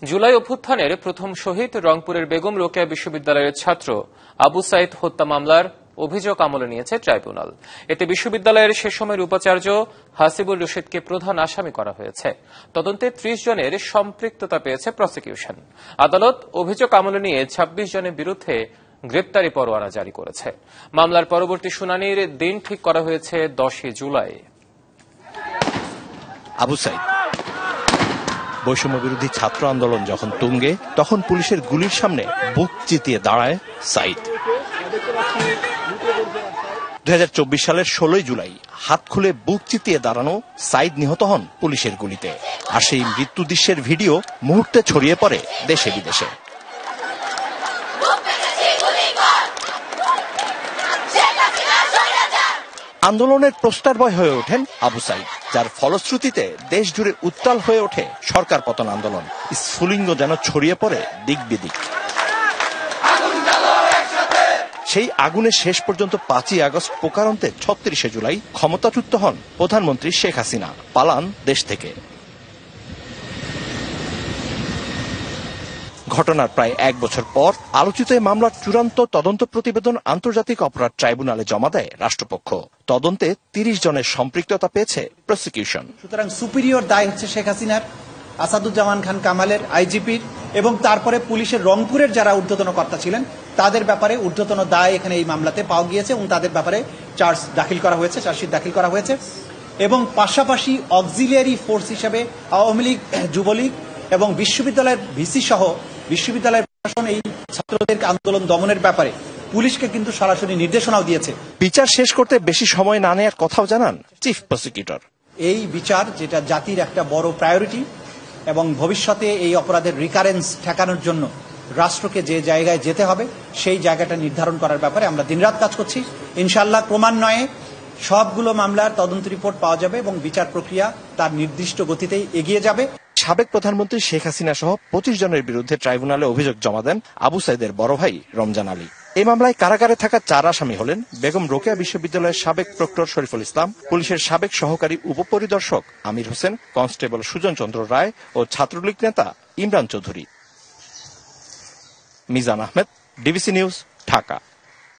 জুলাই অভ্যুত্থানের প্রথম শহীদ রংপুরের বেগম রোকেয়া বিশ্ববিদ্যালয়ের ছাত্র আবু সাইদ হত্যা মামলার অভিযোগ আমলে নিয়েছে ট্রাইব্যুনাল। এতে বিশ্ববিদ্যালয়ের সে সময়ের উপাচার্য হাসিবুর রশিদকে প্রধান আসামি করা হয়েছে। তদন্তে ৩০ জনের সম্পৃক্ততা পেয়েছে প্রসিকিউশন। আদালত অভিযোগ আমলে নিয়ে ২৬ জনের বিরুদ্ধে গ্রেপ্তারি পরোয়ানা জারি করেছে। মামলার পরবর্তী শুনানির দিন ঠিক করা হয়েছে ১০ জুলাই। আবু সাইদ বৈষম্য বিরোধী ছাত্র আন্দোলন যখন তুঙ্গে, তখন পুলিশের গুলির সামনে বুক চিতিয়ে দাঁড়ায় সাইদ। ২০২৪ সালের ১৬ জুলাই হাত খুলে বুক চিতিয়ে দাঁড়ানো সাইদ নিহত হন পুলিশের গুলিতে। আর সেই মৃত্যু দৃশ্যের ভিডিও মুহূর্তে ছড়িয়ে পড়ে দেশে বিদেশে। আন্দোলনের পোস্টার বয় হয়ে ওঠেন আবু সাইদ, যার ফলশ্রুতিতে দেশ জুড়ে উত্তাল হয়ে ওঠে সরকার পতন আন্দোলন। স্ফুলিঙ্গ যেন ছড়িয়ে পড়ে দিক বিদিক। সেই আগুনে শেষ পর্যন্ত ৫ই আগস্ট প্রকারান্তে ৩৬ জুলাই ক্ষমতাচ্যুত হন প্রধানমন্ত্রী শেখ হাসিনা, পালান দেশ থেকে। ঘটনার প্রায় ১ বছর পর আলোচিত এই মামলার চূড়ান্ত তদন্ত প্রতিবেদন আন্তর্জাতিক অপরাধ ট্রাইব্যুনালে জমা দেয় রাষ্ট্রপক্ষ। তদন্তে ৩০ জনের সম্পৃক্ততা পেয়েছে প্রসিকিউশন। সুতরাং সুপিরিয়র দায় হচ্ছে শেখ হাসিনার, আসাদুজ্জামান খান কামালের, আইজিপির এবং তারপরে পুলিশের রংপুরের যারা ঊর্ধ্বতন কর্তা ছিলেন তাদের ব্যাপারে ঊর্ধ্বতন দায় এখানে এই মামলাতে পাওয়া গিয়েছে এবং তাদের ব্যাপারে চার্জশিট দাখিল করা হয়েছে। এবং পাশাপাশি অক্সিলিয়ারি ফোর্স হিসেবে আওয়ামী লীগ, যুবলীগ এবং বিশ্ববিদ্যালয়ের ভিসি সহ বিশ্ববিদ্যালয়ের প্রশাসন এই ছাত্রদের আন্দোলন দমনের ব্যাপারে পুলিশকে কিন্তু সরাসরি নির্দেশনাও দিয়েছে। বিচার শেষ করতে বেশি সময় না নেওয়ার কথাও জানান চিফ প্রসিকিউটর। এই বিচার যেটা জাতির একটা বড় প্রায়োরিটি এবং ভবিষ্যতে এই অপরাধের রিকারেন্স ঠেকানোর জন্য রাষ্ট্রকে যে জায়গায় যেতে হবে সেই জায়গাটা নির্ধারণ করার ব্যাপারে আমরা দিনরাত কাজ করছি। ইনশাআল্লাহ ক্রমান্বয়ে সবগুলো মামলার তদন্ত রিপোর্ট পাওয়া যাবে এবং বিচার প্রক্রিয়া তার নির্দিষ্ট গতিতেই এগিয়ে যাবে। সাবেক প্রধানমন্ত্রী শেখ হাসিনা সহ ২৫ জনের বিরুদ্ধে ট্রাইব্যুনালে অভিযোগ জমা দেন আবু সাইদের বড় ভাই রমজান আলী। এই মামলায় কারাগারে থাকা ৪ আসামি হলেন বেগম রোকেয়া বিশ্ববিদ্যালয়ের সাবেক প্রক্টর শরীফুল ইসলাম, পুলিশের সাবেক সহকারী উপপরিদর্শক আমির হোসেন, কনস্টেবল সুজন চন্দ্র রায় ও ছাত্রলীগ নেতা ইমরান চৌধুরী। Mizan Ahmed, DBC news, Dhaka.